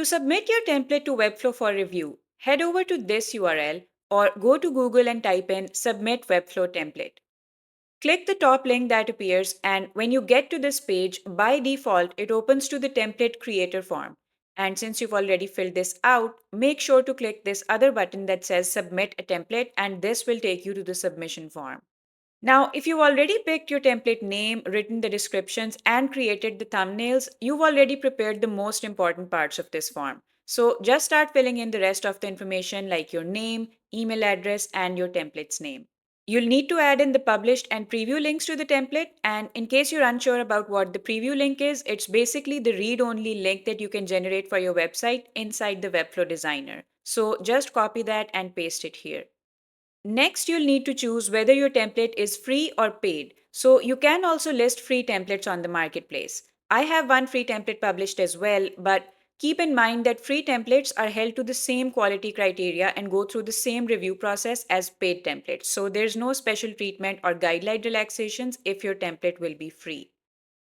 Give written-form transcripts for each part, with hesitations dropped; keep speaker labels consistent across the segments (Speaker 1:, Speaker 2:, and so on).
Speaker 1: To submit your template to Webflow for review, head over to this URL or go to Google and type in Submit Webflow Template. Click the top link that appears, and when you get to this page, by default, it opens to the template creator form. And since you've already filled this out, make sure to click this other button that says Submit a Template, and this will take you to the submission form. Now, if you've already picked your template name, written the descriptions, and created the thumbnails, you've already prepared the most important parts of this form. So just start filling in the rest of the information like your name, email address, and your template's name. You'll need to add in the published and preview links to the template. And in case you're unsure about what the preview link is, it's basically the read-only link that you can generate for your website inside the Webflow Designer. So just copy that and paste it here. Next, you'll need to choose whether your template is free or paid. So you can also list free templates on the marketplace. I have one free template published as well, but keep in mind that free templates are held to the same quality criteria and go through the same review process as paid templates. So there's no special treatment or guideline relaxations if your template will be free.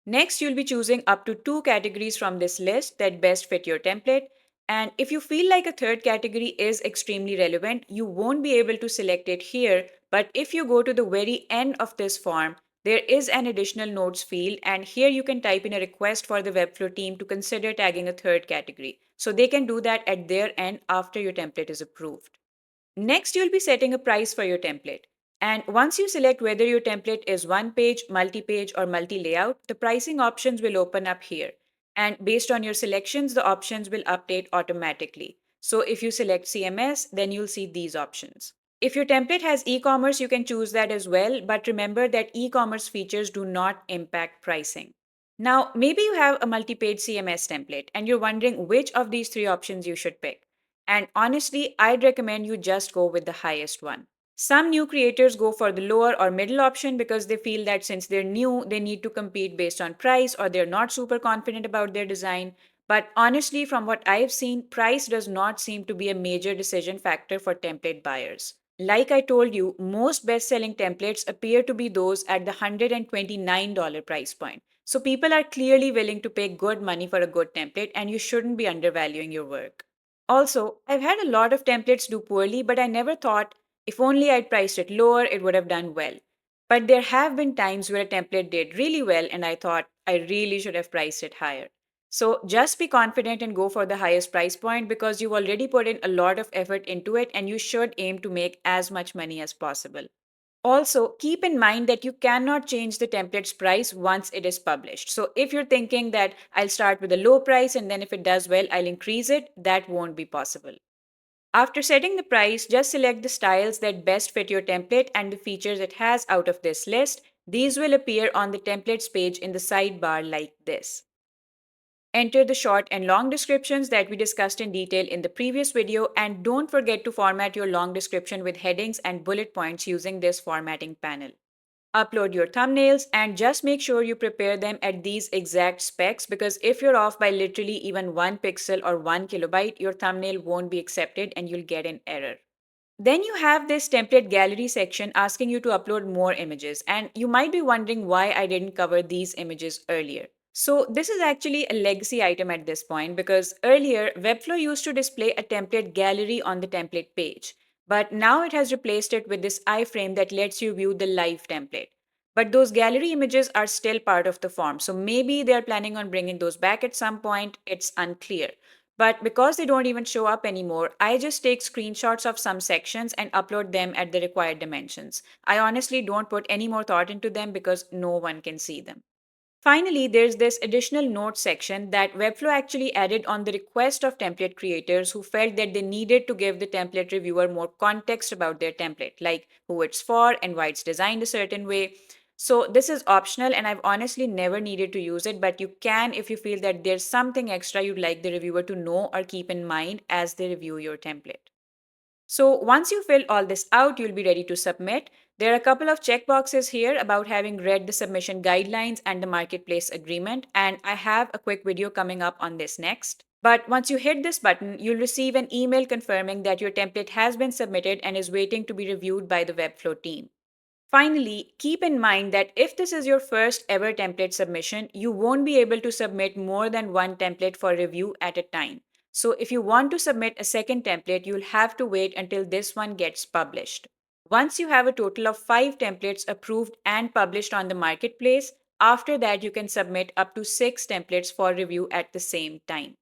Speaker 1: Next, you'll be choosing up to two categories from this list that best fit your template. And if you feel like a third category is extremely relevant, you won't be able to select it here. But if you go to the very end of this form, there is an additional notes field, and here you can type in a request for the Webflow team to consider tagging a third category. So they can do that at their end after your template is approved. Next, you'll be setting a price for your template. And once you select whether your template is one page, multi page, or multi layout, the pricing options will open up here. And based on your selections, the options will update automatically. So if you select CMS, then you'll see these options. If your template has e commerce, you can choose that as well. But remember that e commerce features do not impact pricing. Now, maybe you have a multi page CMS template and you're wondering which of these three options you should pick. And honestly, I'd recommend you just go with the highest one. Some new creators go for the lower or middle option because they feel that since they're new, they need to compete based on price or they're not super confident about their design. But honestly, from what I've seen, price does not seem to be a major decision factor for template buyers. Like I told you, most best selling templates appear to be those at the $129 price point. So people are clearly willing to pay good money for a good template, and you shouldn't be undervaluing your work. Also, I've had a lot of templates do poorly, but I never thought if only I'd priced it lower, it would have done well. But there have been times where a template did really well, and I thought I really should have priced it higher. So just be confident and go for the highest price point because you've already put in a lot of effort into it, and you should aim to make as much money as possible. Also, keep in mind that you cannot change the template's price once it is published. So, if you're thinking that I'll start with a low price and then if it does well, I'll increase it, that won't be possible. After setting the price, just select the styles that best fit your template and the features it has out of this list. These will appear on the templates page in the sidebar like this. Enter the short and long descriptions that we discussed in detail in the previous video, and don't forget to format your long description with headings and bullet points using this formatting panel. Upload your thumbnails and just make sure you prepare them at these exact specs because if you're off by literally even 1 pixel or 1 kilobyte, your thumbnail won't be accepted and you'll get an error. Then you have this template gallery section asking you to upload more images, and you might be wondering why I didn't cover these images earlier. So, this is actually a legacy item at this point because earlier Webflow used to display a template gallery on the template page, but now it has replaced it with this iframe that lets you view the live template. But those gallery images are still part of the form, so maybe they're planning on bringing those back at some point, it's unclear. But because they don't even show up anymore, I just take screenshots of some sections and upload them at the required dimensions. I honestly don't put any more thought into them because no one can see them. Finally, there's this additional notes section that Webflow actually added on the request of template creators who felt that they needed to give the template reviewer more context about their template, like who it's for and why it's designed a certain way. So, this is optional, and I've honestly never needed to use it, but you can if you feel that there's something extra you'd like the reviewer to know or keep in mind as they review your template. So once you fill all this out, you'll be ready to submit. There are a couple of checkboxes here about having read the submission guidelines and the marketplace agreement, and I have a quick video coming up on this next. But once you hit this button, you'll receive an email confirming that your template has been submitted and is waiting to be reviewed by the Webflow team. Finally, keep in mind that if this is your first ever template submission, you won't be able to submit more than one template for review at a time. So if you want to submit a second template, you'll have to wait until this one gets published. Once you have a total of 5 templates approved and published on the marketplace, after that you can submit up to 6 templates for review at the same time.